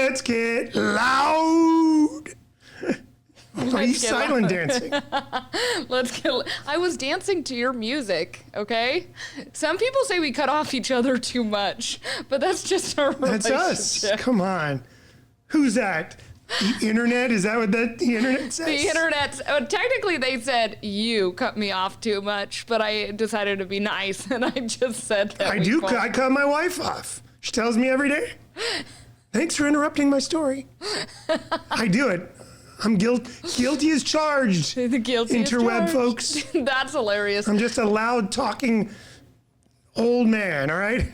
Let's get loud. Why are you silent dancing? I was dancing to your music, okay? Some people say we cut off each other too much, but that's just our That's relationship. us. Come on. Who's that? The internet? Is that what the internet says? The internet, technically they said you cut me off too much, but I decided to be nice and I just said that. I cut my wife off. She tells me every day. Thanks for interrupting my story. I do it. I'm guilty as charged. The guilty interweb as charged. Folks. That's hilarious. I'm just a loud talking old man, all right?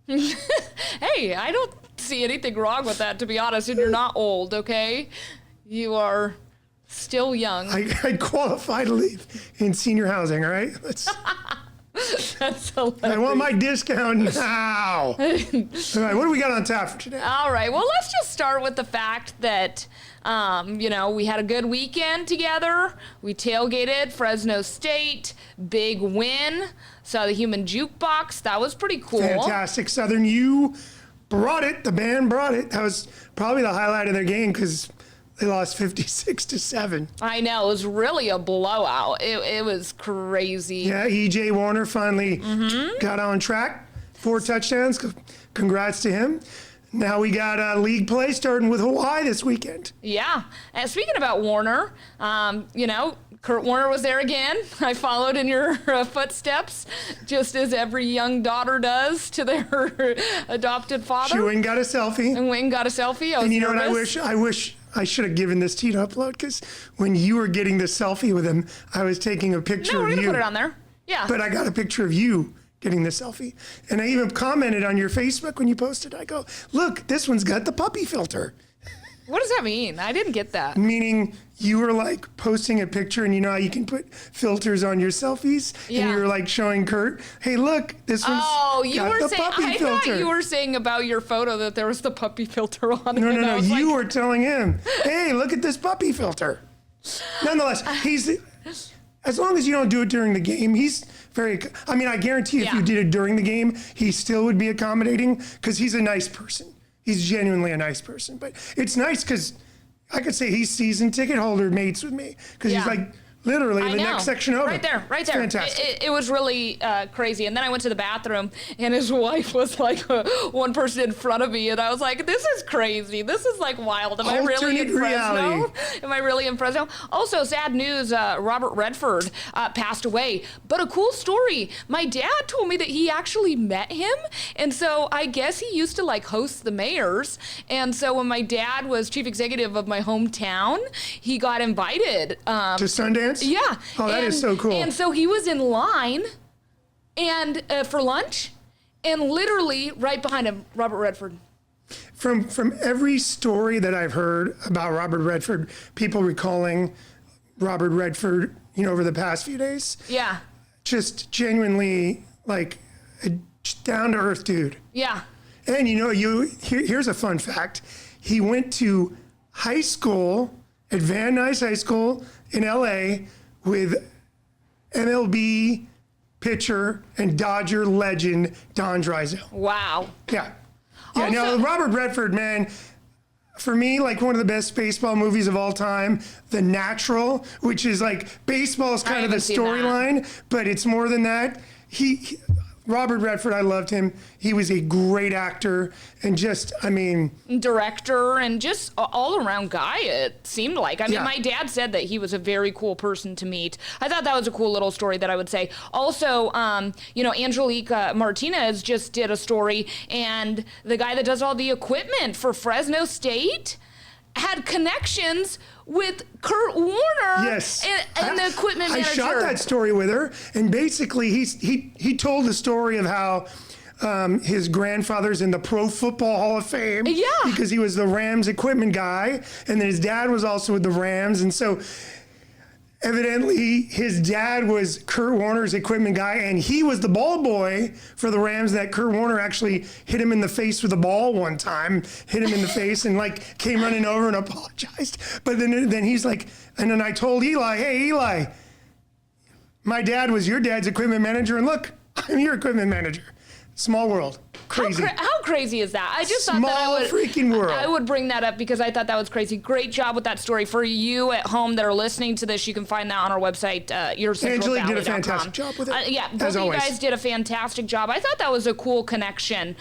Hey, I don't see anything wrong with that, to be honest, and you're not old, okay? You are still young. I qualify to live in senior housing, all right? That's hilarious. I want my discount now. All right, what do we got on tap for today? All right, well, let's just start with the fact that, we had a good weekend together. We tailgated Fresno State, big win. Saw the Human Jukebox. That was pretty cool. Fantastic. Southern U brought it. The band brought it. That was probably the highlight of their game because they lost 56-7. I know. It was really a blowout. It was crazy. Yeah, E.J. Warner finally got on track. 4 touchdowns. Congrats to him. Now we got league play starting with Hawaii this weekend. Yeah. And speaking about Warner, Kurt Warner was there again. I followed in your footsteps, just as every young daughter does to their adopted father. She went and got a selfie. And went and got a selfie. And you know what? I wish I should have given this to you to upload because when you were getting the selfie with him, I was taking a picture No, we're of going you. to put it on there. Yeah. But I got a picture of you getting the selfie. And I even commented on your Facebook when you posted. I go, look, this one's got the puppy filter. What does that mean? I didn't get that. Meaning you were like posting a picture and you know how you can put filters on your selfies? Yeah. And you were like showing Kurt, hey, look, this one's got the puppy filter. I thought you were saying about your photo that there was the puppy filter on it. No. You were telling him, hey, look at this puppy filter. Nonetheless, as long as you don't do it during the game, he's I guarantee if you did it during the game, he still would be accommodating because he's a nice person. He's genuinely a nice person. But it's nice because I could say he's season ticket holder mates with me because he's like literally the next section over. Right there. It's fantastic. It was really crazy. And then I went to the bathroom and his wife was like one person in front of me. And I was like, this is crazy. This is like wild. Am I really in Fresno? Am I really in Fresno? Also, sad news, Robert Redford passed away. But a cool story. My dad told me that he actually met him. And so I guess he used to like host the mayors. And so when my dad was chief executive of my hometown, he got invited. To Sundance? Yeah. Oh, that is so cool. And so he was in line and for lunch, and literally right behind him, Robert Redford. From every story that I've heard about Robert Redford, people recalling Robert Redford, over the past few days. Yeah. Just genuinely like a down-to-earth dude. Yeah. And here's a fun fact. He went to high school at Van Nuys High School in LA with MLB pitcher and Dodger legend Don Drysdale. Wow. Yeah. Now Robert Redford, man, for me, like one of the best baseball movies of all time, The Natural, which is like baseball is kind of the storyline, but it's more than that. Robert Redford, I loved him. He was a great actor and director and just all around guy, it seemed like. My dad said that he was a very cool person to meet. I thought that was a cool little story that I would say. Also, Angelique Martinez just did a story, and the guy that does all the equipment for Fresno State had connections with Kurt Warner. Yes. And the equipment manager. I shot that story with her, and basically he told the story of how his grandfather's in the Pro Football Hall of Fame. Yeah. Because he was the Rams equipment guy, and then his dad was also with the Rams, and so evidently his dad was Kurt Warner's equipment guy, and he was the ball boy for the Rams. That Kurt Warner actually hit him in the face with a ball one time, and like came running over and apologized. But then he's like, and then I told Eli, hey Eli, my dad was your dad's equipment manager, and look, I'm your equipment manager. Small world. Crazy. How crazy is that? I just thought that I would bring that up because I thought that was crazy. Great job with that story. For you at home that are listening to this, you can find that on our website, Angelique did a fantastic job with it. Yeah, both of you guys did a fantastic job. I thought that was a cool connection.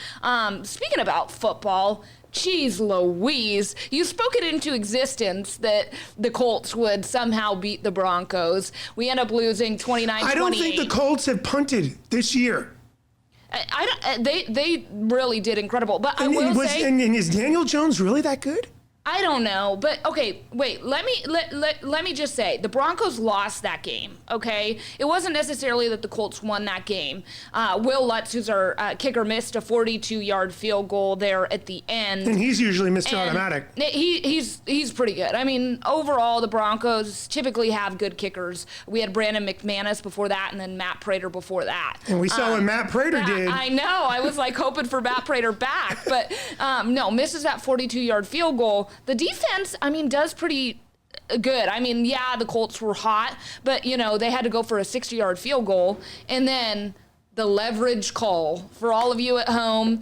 Speaking about football, jeez Louise, you spoke it into existence that the Colts would somehow beat the Broncos. We end up losing 29-28. I don't think the Colts have punted this year. They really did incredible. But I will say... And is Daniel Jones really that good? I don't know, but okay, wait, let me just say, the Broncos lost that game, okay? It wasn't necessarily that the Colts won that game. Will Lutz, who's our kicker, missed a 42-yard field goal there at the end. And he's usually Mr. Automatic. He's pretty good. I mean, overall, the Broncos typically have good kickers. We had Brandon McManus before that, and then Matt Prater before that. And we saw what Matt Prater did. I know. I was like hoping for Matt Prater back, but no, misses that 42-yard field goal. The defense, I mean, does pretty good. I mean, yeah, the Colts were hot, but, you know, they had to go for a 60-yard field goal. And then the leverage call for all of you at home.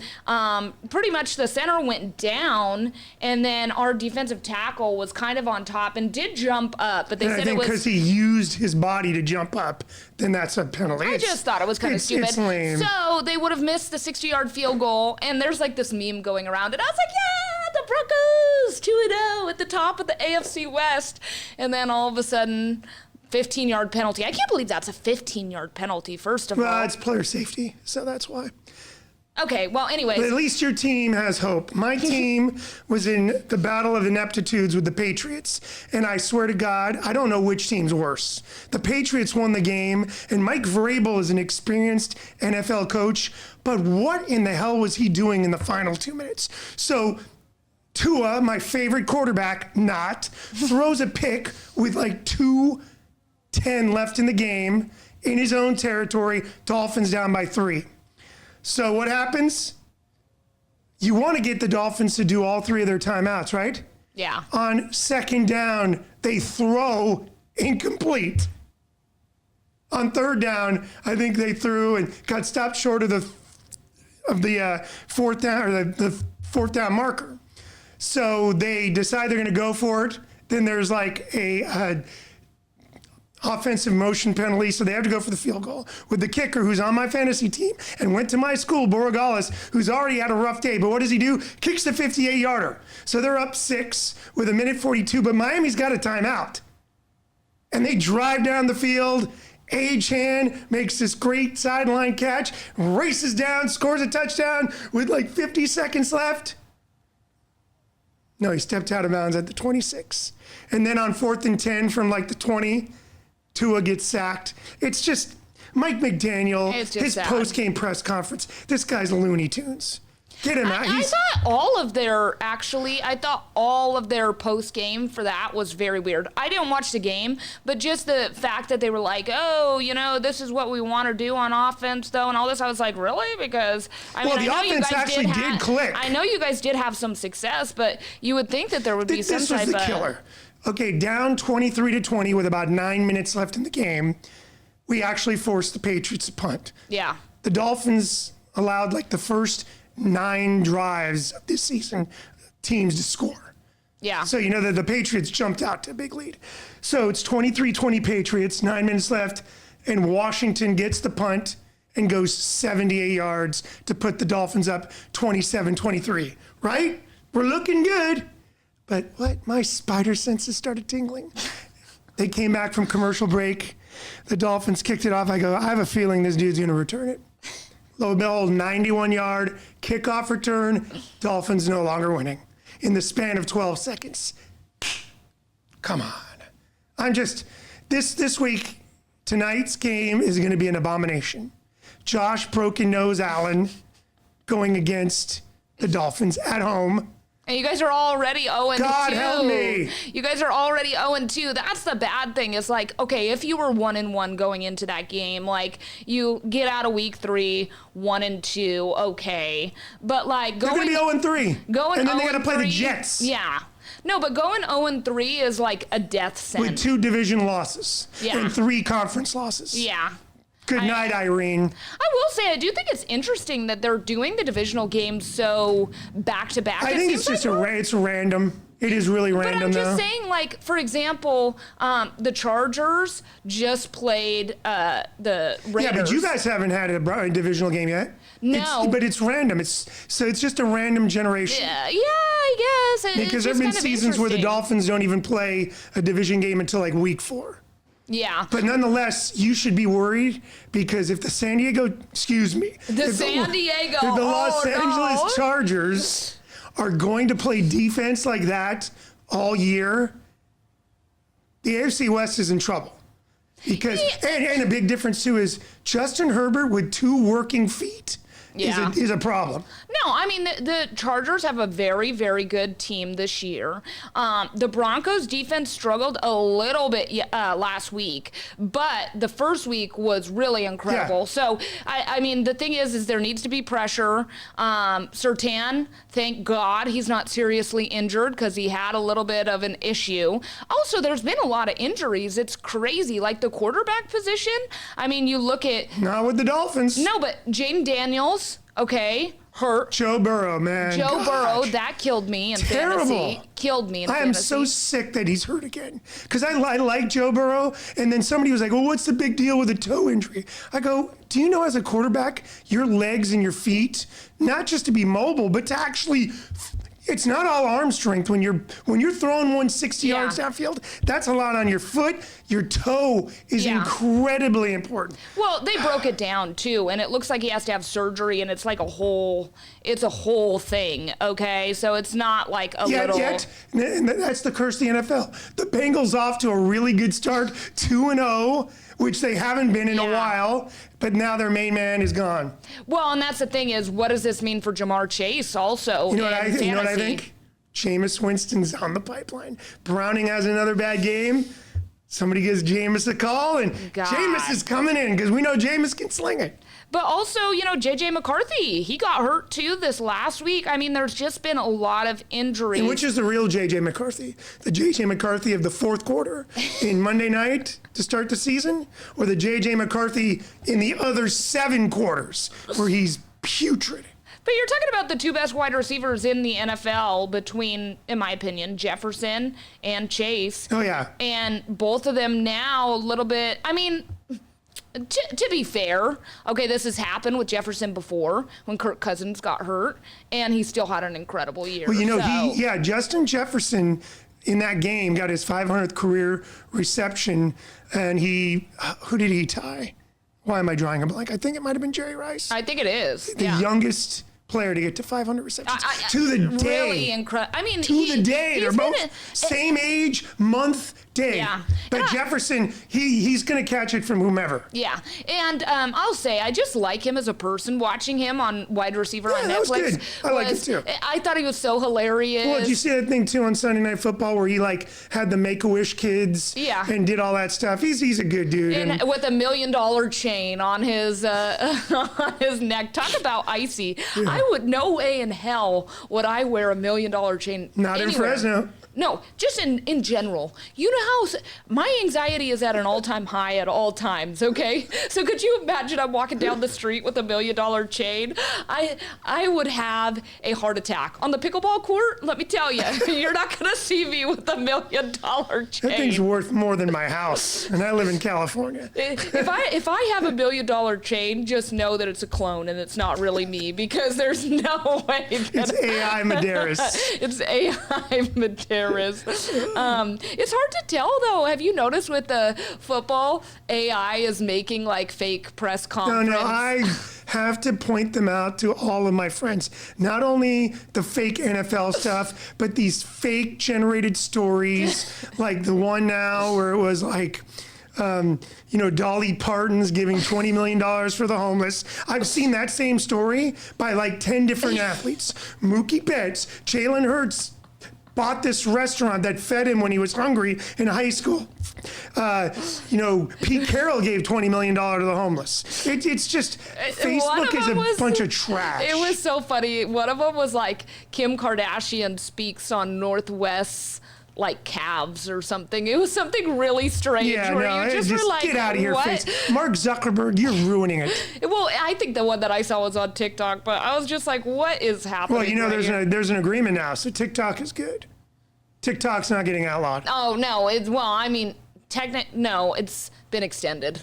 Pretty much the center went down, and then our defensive tackle was kind of on top and did jump up. But they said it was because he used his body to jump up, then that's a penalty. I just thought it was kind of stupid. It's lame. So they would have missed the 60-yard field goal, and there's like this meme going around, and I was like, yeah, the Broncos 2-0 at the top of the AFC West, and then all of a sudden, 15-yard penalty. I can't believe that's a 15-yard penalty, first of all. Well, it's player safety, so that's why. Okay, well, anyways. But at least your team has hope. My team was in the battle of ineptitudes with the Patriots, and I swear to God, I don't know which team's worse. The Patriots won the game, and Mike Vrabel is an experienced NFL coach, but what in the hell was he doing in the final 2 minutes? So Tua, my favorite quarterback, throws a pick with like 2:10 left in the game in his own territory. Dolphins down by 3. So what happens? You want to get the Dolphins to do all 3 of their timeouts, right? Yeah. On second down, they throw incomplete. On third down, I think they threw and got stopped short of the fourth down, or the fourth down marker. So they decide they're going to go for it. Then there's like a offensive motion penalty, so they have to go for the field goal with the kicker who's on my fantasy team and went to my school, Borregales, who's already had a rough day. But what does he do? Kicks the 58-yarder. So they're up 6 with 1:42, but Miami's got a timeout. And they drive down the field. Achane makes this great sideline catch, races down, scores a touchdown with like 50 seconds left. No, he stepped out of bounds at the 26. And then on 4th and 10 from like the 20, Tua gets sacked. It's just Mike McDaniel, his post-game press conference. This guy's Looney Tunes. Get him out. I thought all of their post-game for that was very weird. I didn't watch the game, but just the fact that they were like, oh, you know, this is what we want to do on offense, though, and all this, I was like, really? Because, I mean, the offense actually did click. I know you guys did have some success, but you would think that there would be some type of... This was the killer. Okay, down 23-20 with about 9 minutes left in the game, we actually forced the Patriots to punt. Yeah. The Dolphins allowed like the first 9 drives of this season teams to score. Yeah. So, you know, the Patriots jumped out to a big lead. So it's 23-20 Patriots, 9 minutes left, and Washington gets the punt and goes 78 yards to put the Dolphins up 27-23, right? We're looking good. But what? My spider senses started tingling. They came back from commercial break. The Dolphins kicked it off. I go, I have a feeling this dude's going to return it. Lo and behold, 91-yard kickoff return. Dolphins no longer winning in the span of 12 seconds. Come on. I'm just, this week, tonight's game is going to be an abomination. Josh Broken Nose Allen going against the Dolphins at home. And you guys are already 0-2. God help me. You guys are already 0-2. That's the bad thing. Is like, okay, if you were 1-1 going into that game, like you get out of week 3, 1-2, okay. But like going, they're gonna be 0-3. And then they gotta play the Jets. Yeah. No, but going 0-3 is like a death sentence. With 2 division losses. Yeah. And 3 conference losses. Yeah. Good night, Irene. I will say, I do think it's interesting that they're doing the divisional games so back-to-back. I think it's just it's random. It is really random, But I'm though. just saying, like, for example, the Chargers just played the Raiders. Yeah, but you guys haven't had a divisional game yet. No. But it's random. It's just a random generation. Yeah, I guess. Because there have been seasons where the Dolphins don't even play a division game until like week 4. Yeah. But nonetheless, you should be worried because if the San Diego Los Angeles Chargers are going to play defense like that all year, the AFC West is in trouble. Because and a big difference too is Justin Herbert with 2 working feet is a problem. No, I mean, the Chargers have a very, very good team this year. The Broncos defense struggled a little bit last week, but the first week was really incredible. Yeah. So, I mean, the thing is there needs to be pressure. Surtain, thank God he's not seriously injured because he had a little bit of an issue. Also, there's been a lot of injuries. It's crazy. Like the quarterback position, I mean, you look at... Not with the Dolphins. No, but Jaden Daniels, okay, hurt. Joe Burrow, man. Joe Burrow, that killed me in fantasy. Killed me in fantasy. I am so sick that he's hurt again. Because I like Joe Burrow, and then somebody was like, well, what's the big deal with a toe injury? I go, do you know as a quarterback, your legs and your feet, not just to be mobile, but to actually... It's not all arm strength when you're throwing 160 yards downfield. That's a lot on your foot. Your toe is incredibly important. Well, they broke it down too, and it looks like he has to have surgery, and it's like a whole thing. Okay, so it's not like a little. And that's the curse of the NFL. The Bengals off to a really good start, 2-0. Which they haven't been in a while, but now their main man is gone. Well, and that's the thing is, what does this mean for Jamar Chase also? You know what I think? Jameis Winston's on the pipeline. Browning has another bad game. Somebody gives Jameis a call, and Jameis is coming in because we know Jameis can sling it. But also, you know, J.J. McCarthy, he got hurt too this last week. I mean, there's just been a lot of injuries. And which is the real J.J. McCarthy? The J.J. McCarthy of the fourth quarter in Monday night to start the season? Or the J.J. McCarthy in the other 7 quarters where he's putrid? But you're talking about the 2 best wide receivers in the NFL between, in my opinion, Jefferson and Chase. Oh, yeah. And both of them now a little bit, I mean... To be fair, okay, this has happened with Jefferson before when Kirk Cousins got hurt, and he still had an incredible year. Well, you know, Justin Jefferson in that game got his 500th career reception, and who did he tie? Why am I drawing a blank? I think it might have been Jerry Rice. I think it is. The youngest player to get to 500 receptions to the day. Really incredible. I mean, the day. They're both same age, month, day. Yeah. But Jefferson, he's going to catch it from whomever. Yeah. And I'll say, I just like him as a person. Watching him on Wide Receiver on Netflix. That was good. I like it too. I thought he was so hilarious. Well, did you see that thing too on Sunday Night Football where he had the Make-A-Wish kids and did all that stuff? He's a good dude. And with $1 million chain on his on his neck. Talk about icy. Yeah. I would, no way in hell would I wear $1 million chain Not anywhere. In Fresno. No, just in general. You know how my anxiety is at an all-time high at all times, okay? So could you imagine I'm walking down the street with $1 million chain? I would have a heart attack. On the pickleball court, let me tell you, you're not going to see me with $1 million chain. That thing's worth more than my house, and I live in California. If I have $1 million chain, just know that it's a clone and it's not really me because there's no way that... It's AI Medeiros. It's AI Medeiros. It's hard to tell though. Have you noticed with the football, AI is making like fake press conference? No, I have to point them out to all of my friends. Not only the fake NFL stuff, but these fake generated stories, like the one now where it was like, Dolly Parton's giving $20 million for the homeless. I've seen that same story by like 10 different athletes. Mookie Betts, Jalen Hurts, bought this restaurant that fed him when he was hungry in high school. Pete Carroll gave $20 million to the homeless. It's just, Facebook is a bunch of trash. It was so funny. One of them was like, Kim Kardashian speaks on Northwest's like calves or something. It was something really strange Yeah, where no, you just were like, get out of here, what? face. Mark Zuckerberg, you're ruining it. Well, I think the one that I saw was on TikTok, but I was just like, what is happening? Well, you know, right there's an agreement now, so TikTok is good. TikTok's not getting outlawed. Oh, no. No, it's been extended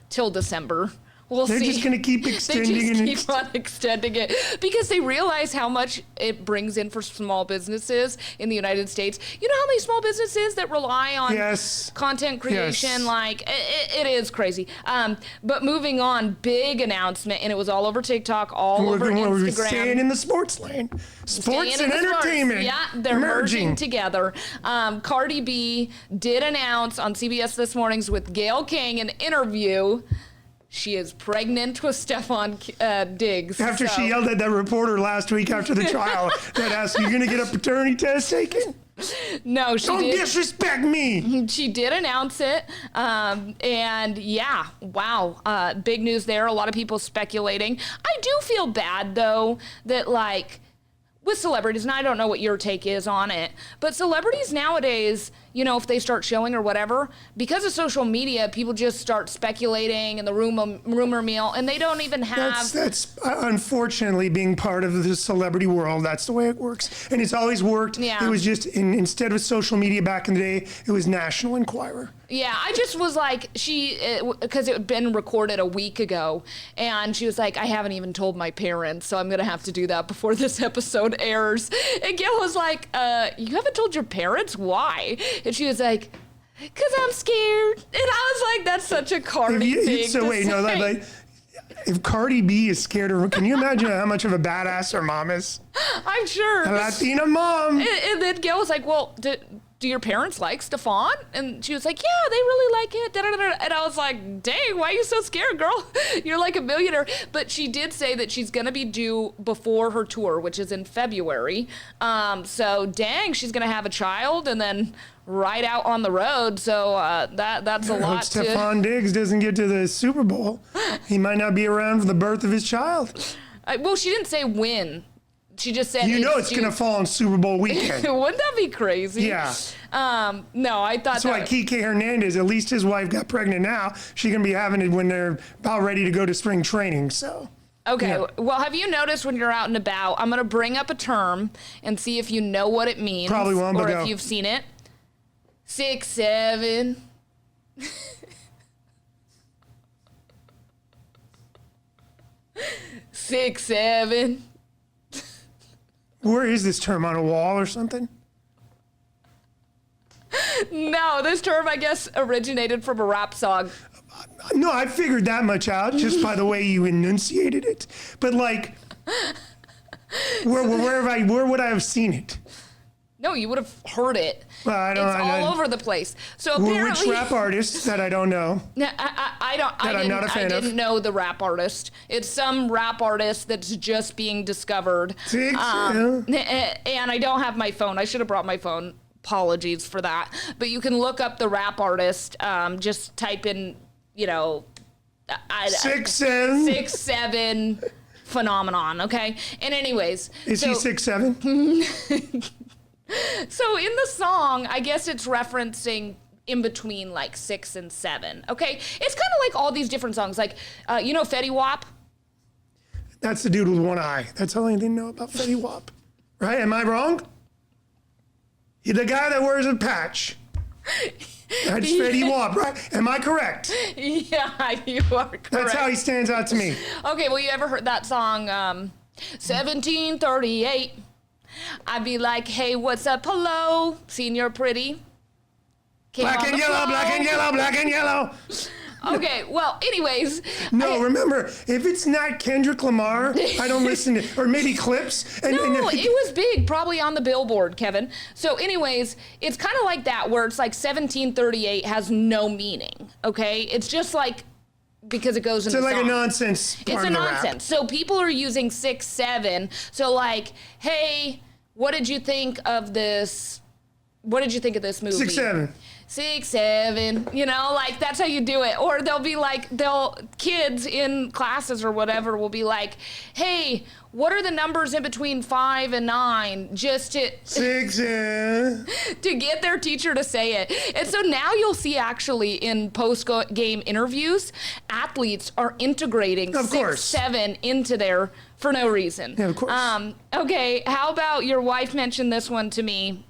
till December. We'll They're see. just going to keep extending They just keep on extending it because they realize how much it brings in for small businesses in the United States. You know how many small businesses that rely on content creation? Yes. Like, it is crazy. But moving on, big announcement, and it was all over TikTok, all over Instagram. We're staying in the sports lane. Sports and entertainment. Yeah, they're merging together. Cardi B did announce on CBS This Morning's with Gayle King an interview. She is pregnant with Stefan Diggs. After she yelled at that reporter last week after the trial that asked, "You going to get a paternity test taken?" No, she Don't did. disrespect me. She did announce it. And yeah, wow. Big news there. A lot of people speculating. I do feel bad, though, that like with celebrities, and I don't know what your take is on it, but celebrities nowadays, you know, if they start showing or whatever, because of social media, people just start speculating in the rumor mill, and they don't even have. That's unfortunately being part of the celebrity world. That's the way it works, and it's always worked. Yeah. It was just instead of social media back in the day, it was National Enquirer. Yeah, I just was like, because it had been recorded a week ago, and she was like, I haven't even told my parents, so I'm going to have to do that before this episode airs. And Gail was like, you haven't told your parents? Why? And she was like, because I'm scared. And I was like, that's such a Cardi thing So to wait, say. no, like, if Cardi B is scared of her, can you imagine how much of a badass her mom is? I'm sure. A Latina mom. And then Gail was like, well, do your parents like Stefan? And she was like, yeah, they really like it. And I was like, dang, why are you so scared, girl? You're like a millionaire. But she did say that she's going to be due before her tour, which is in February. So dang, she's going to have a child and then right out on the road. So that's a lot. Stefan Diggs doesn't get to the Super Bowl. He might not be around for the birth of his child. Well, she didn't say when. She just said, you know, it's going to fall on Super Bowl weekend. Wouldn't that be crazy? Yeah. No, I thought that's why Kike Hernandez, at least his wife got pregnant now. She can be having it when they're about ready to go to spring training. So. Okay. Yeah. Well, have you noticed when you're out and about, I'm going to bring up a term and see if you know what it means. Probably won't, but or if you've seen it. 6'7". 6'7". Where is this term, on a wall or something? No, this term, I guess, originated from a rap song. No, I figured that much out just by the way you enunciated it. But like, where would I have seen it? No, you would have heard it. Well, I don't. It's all over the place. So apparently, which rap artist that I don't know? I'm not a fan of. I didn't know the rap artist. It's some rap artist that's just being discovered. And I don't have my phone. I should have brought my phone. Apologies for that. But you can look up the rap artist. Just type in, 6'7" phenomenon. Okay. And anyways, is he 6'7"? So in the song, I guess it's referencing in between like 6 and 7. Okay, it's kind of like all these different songs, like Fetty Wap. That's the dude with one eye. That's all I didn't know about Fetty Wap, right? Am I wrong? You're the guy that wears a patch. That's Fetty Wap, right? Am I correct? Yeah, you are correct. That's how he stands out to me. Okay, well, you ever heard that song, 1738? I'd be like, hey, what's up? Hello. Seen you're pretty. Black and yellow, black and yellow, black and yellow. Okay, well, anyways. No, remember, if it's not Kendrick Lamar, I don't listen to, or maybe Clips. It was big, probably on the Billboard, Kevin. So anyways, it's kind of like that, where it's like 1738 has no meaning, okay? It's just like, because it goes in the song. It's like a nonsense part It's a of the nonsense. rap. So people are using 6'7". So like, hey, what did you think of this what did you think of this movie? 6, 7. 6, 7, you know, like that's how you do it. Or they'll be like, kids in classes or whatever will be like, hey, what are the numbers in between 5 and 9? Just to 6, to get their teacher to say it. And so now you'll see actually in post-game interviews, athletes are integrating 6, 7 into there for no reason. Yeah, of course. Okay, how about your wife mentioned this one to me?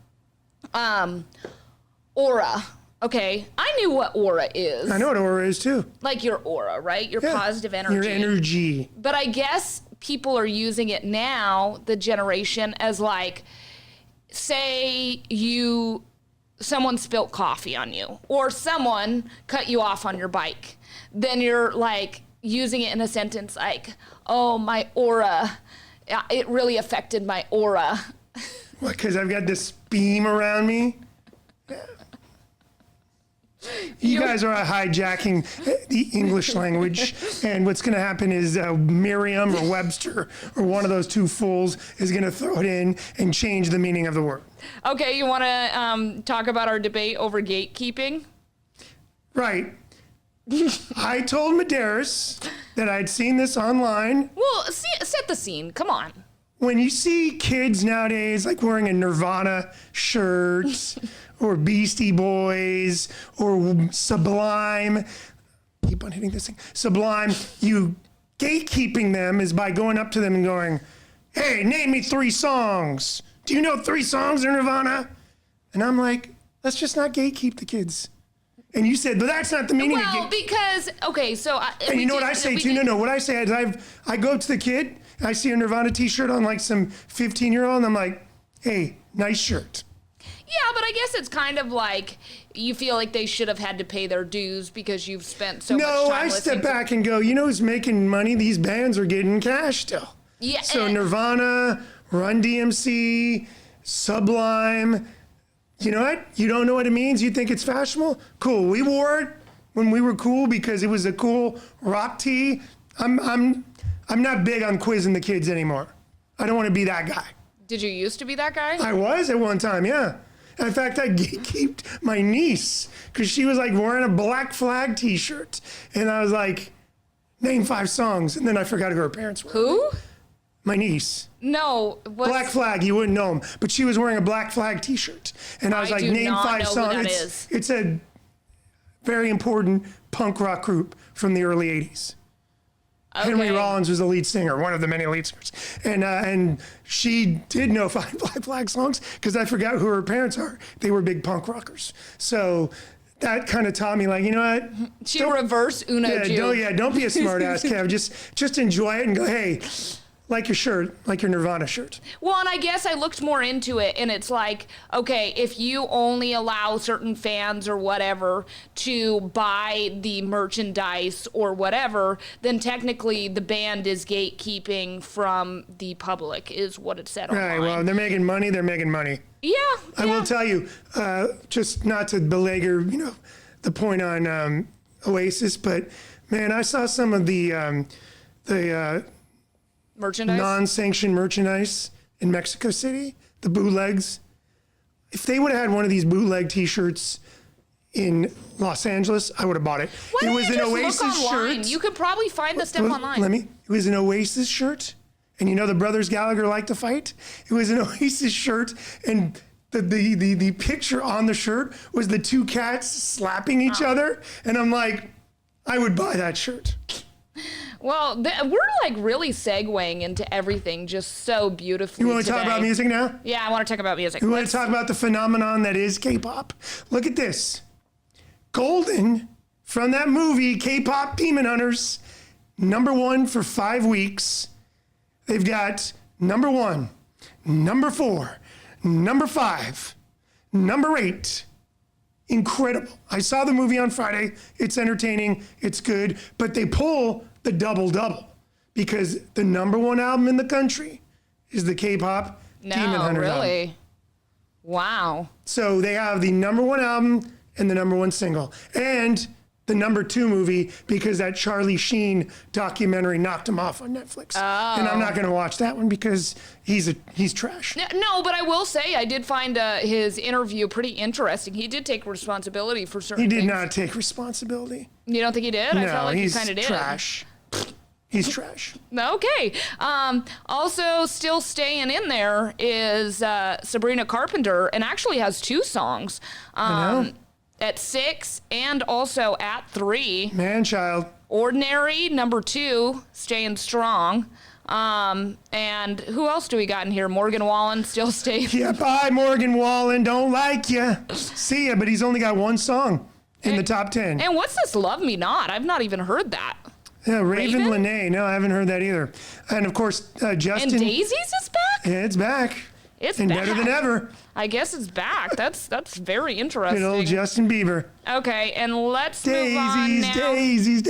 Aura. Okay, I knew what aura is. I know what aura is too. Like your aura, right? Your positive energy. Your energy. But I guess people are using it now, the generation, as like, say someone spilt coffee on you or someone cut you off on your bike. Then you're like using it in a sentence like, oh, my aura, it really affected my aura. What, because I've got this beam around me? You guys are hijacking the English language, and what's going to happen is Merriam or Webster or one of those two fools is going to throw it in and change the meaning of the word. Okay, you want to talk about our debate over gatekeeping? Right. I told Medeiros that I'd seen this online. Well, set the scene. Come on. When you see kids nowadays like wearing a Nirvana shirt or Beastie Boys or Sublime, keep on hitting this thing, Sublime, you gatekeeping them is by going up to them and going, hey, name me 3 songs. Do you know 3 songs in Nirvana? And I'm like, let's just not gatekeep the kids. And you said, but that's not the meaning of Well, because, okay, so... and you know what I say too? No, what I say is I go up to the kid, I see a Nirvana t-shirt on like some 15-year-old, and I'm like, hey, nice shirt. Yeah, but I guess it's kind of like you feel like they should have had to pay their dues because you've spent so much time No, I step back and go, you know who's making money? These bands are getting cash still. Yeah. So Nirvana, Run DMC, Sublime, you know what? You don't know what it means? You think it's fashionable? Cool. We wore it when we were cool because it was a cool rock tee. I'm not big on quizzing the kids anymore. I don't want to be that guy. Did you used to be that guy? I was at one time, yeah. In fact, I gatekeeped my niece because she was like wearing a Black Flag t-shirt. And I was like, name 5 songs. And then I forgot who her parents were. Who? My niece. No. Black Flag, you wouldn't know him. But she was wearing a Black Flag t-shirt. And I was like, name 5 songs. It's a very important punk rock group from the early 80s. Okay. Henry Rollins was the lead singer, one of the many lead singers. And she did know 5 Black Flag songs because I forgot who her parents are. They were big punk rockers. So that kind of taught me, like, you know what? She reverse Uno Jew. Don't be a smart ass, Kev. Just enjoy it and go, hey, like your shirt, like your Nirvana shirt. Well, and I guess I looked more into it, and it's like, okay, if you only allow certain fans or whatever to buy the merchandise or whatever, then technically the band is gatekeeping from the public, is what it said online. Right, well, they're making money, Yeah. I will tell you, just not to belabor, the point on Oasis, but man, I saw some of the merchandise? Non-sanctioned merchandise in Mexico City, the bootlegs. If they would have had one of these bootleg t-shirts in Los Angeles, I would have bought it. Why it don't was you an just Oasis look online? shirt. You could probably find the stuff online. It was an Oasis shirt. And the brothers Gallagher like to fight. It was an Oasis shirt, and the picture on the shirt was the 2 cats slapping each other. And I'm like, I would buy that shirt. Well, we're like really segueing into everything just so beautifully. You want to talk about music now? Yeah, I want to talk about music. You want to talk about the phenomenon that is K-pop? Look at this. Golden, from that movie, K-pop Demon Hunters, #1 for 5 weeks. They've got #1, #4, #5, #8. Incredible. I saw the movie on Friday. It's entertaining. It's good. But they pull the double-double because the #1 album in the country is the K-pop Demon Hunters really? album. Wow. So they have the #1 album and the #1 single. And the #2 movie because that Charlie Sheen documentary knocked him off on Netflix. And I'm not going to watch that one because he's trash. No, but I will say I did find his interview pretty interesting. He did take responsibility for certain He did things. not take responsibility. You don't think he did? No, I felt like he's he kind of did. trash. He's trash. Okay. Also, still staying in there is Sabrina Carpenter, and actually has 2 songs. I know. At 6 and also at 3. Man-child. Ordinary, #2, staying strong. And who else do we got in here? Morgan Wallen still staying. Yeah, bye, Morgan Wallen. Don't like ya. See ya, but he's only got 1 song in the top 10. And what's this Love Me Not? I've not even heard that. Yeah, Raven Raven? Lenae. No, I haven't heard that either. And of course, Justin. And Daisy's is back? Yeah, it's back. It's and back. better than ever. I guess it's back. That's very interesting. Good old Justin Bieber. Okay, and let's move on now. Daisies.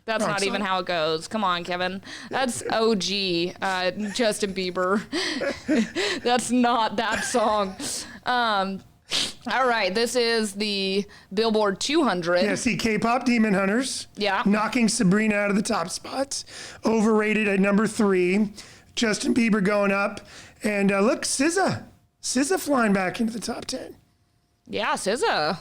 That's Wrong not even song. how it goes. Come on, Kevin. That's OG Justin Bieber. That's not that song. All right, this is the Billboard 200. Yeah, see, K-pop Demon Hunters. Yeah. Knocking Sabrina out of the top spots. Overrated at #3. Justin Bieber going up. And look, SZA. SZA flying back into the top 10. Yeah, SZA.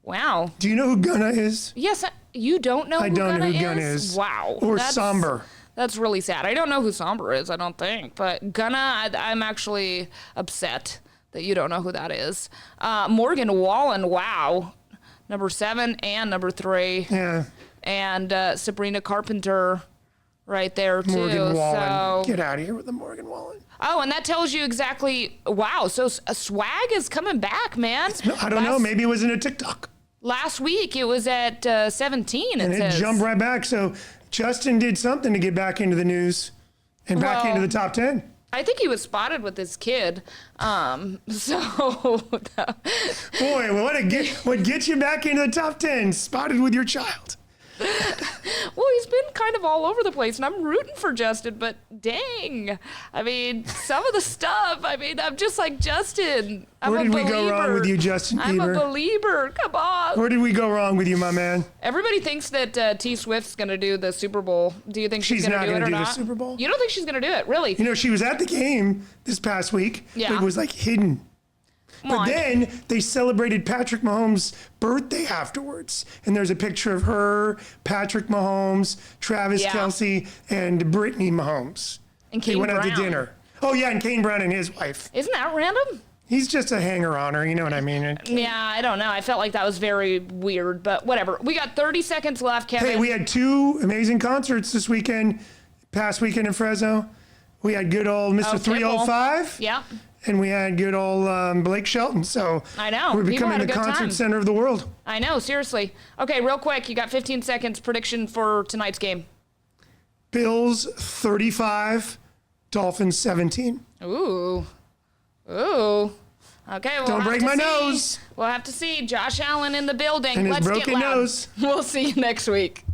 Wow. Do you know who Gunna is? Yes, you don't know I who don't know Gunna who Gunna is. Wow. Or Somber. That's really sad. I don't know who Somber is, I don't think. But Gunna, I'm actually upset that you don't know who that is. Morgan Wallen, wow. #7 and #3. Yeah. And Sabrina Carpenter right there, too. Morgan Wallen. So, Get out of here with the Morgan Wallen. oh, and that tells you exactly, wow. So swag is coming back, man. I don't know. Maybe it was in a TikTok. Last week it was at 17, And it says. jumped right back. So Justin did something to get back into the news and back Well, into the top 10. I think he was spotted with his kid. So Boy, what gets you back into the top 10? Spotted with your child. well, he's been kind of all over the place, and I'm rooting for Justin, but dang. I mean, some of the stuff, I'm just like, Justin, I'm Where a did we believer. go wrong with you, Justin I'm a Bieber? believer. Come on. Where did we go wrong with you, my man? Everybody thinks that T Swift's going to do the Super Bowl. Do you think she's going not to do it gonna or do the not? Super Bowl. You don't think she's going to do it, really? You know, she was at the game this past week, Yeah. but it was like hidden. Come on. But then they celebrated Patrick Mahomes' birthday afterwards. And there's a picture of her, Patrick Mahomes, Travis Yeah. Kelce, and Brittany Mahomes. And They Kane went out to Brown. dinner. Oh, yeah, and Kane Brown and his wife. Isn't that random? He's just a hanger-oner, you know what I mean? Yeah, I don't know. I felt like that was very weird, but whatever. We got 30 seconds left, Kevin. Hey, we had 2 amazing concerts this weekend, past weekend in Fresno. We had good old Mr. Oh, 305. Yeah. And we had good old Blake Shelton. So I know. we're People becoming had a the good concert time. center of the world. I know, seriously. Okay, real quick. You got 15 seconds. Prediction for tonight's game. Bills 35, Dolphins 17. Ooh. Ooh. Okay, we'll Don't have break to my see. nose. We'll have to see. Josh Allen in the building. And his Let's broken get loud. nose. We'll see you next week.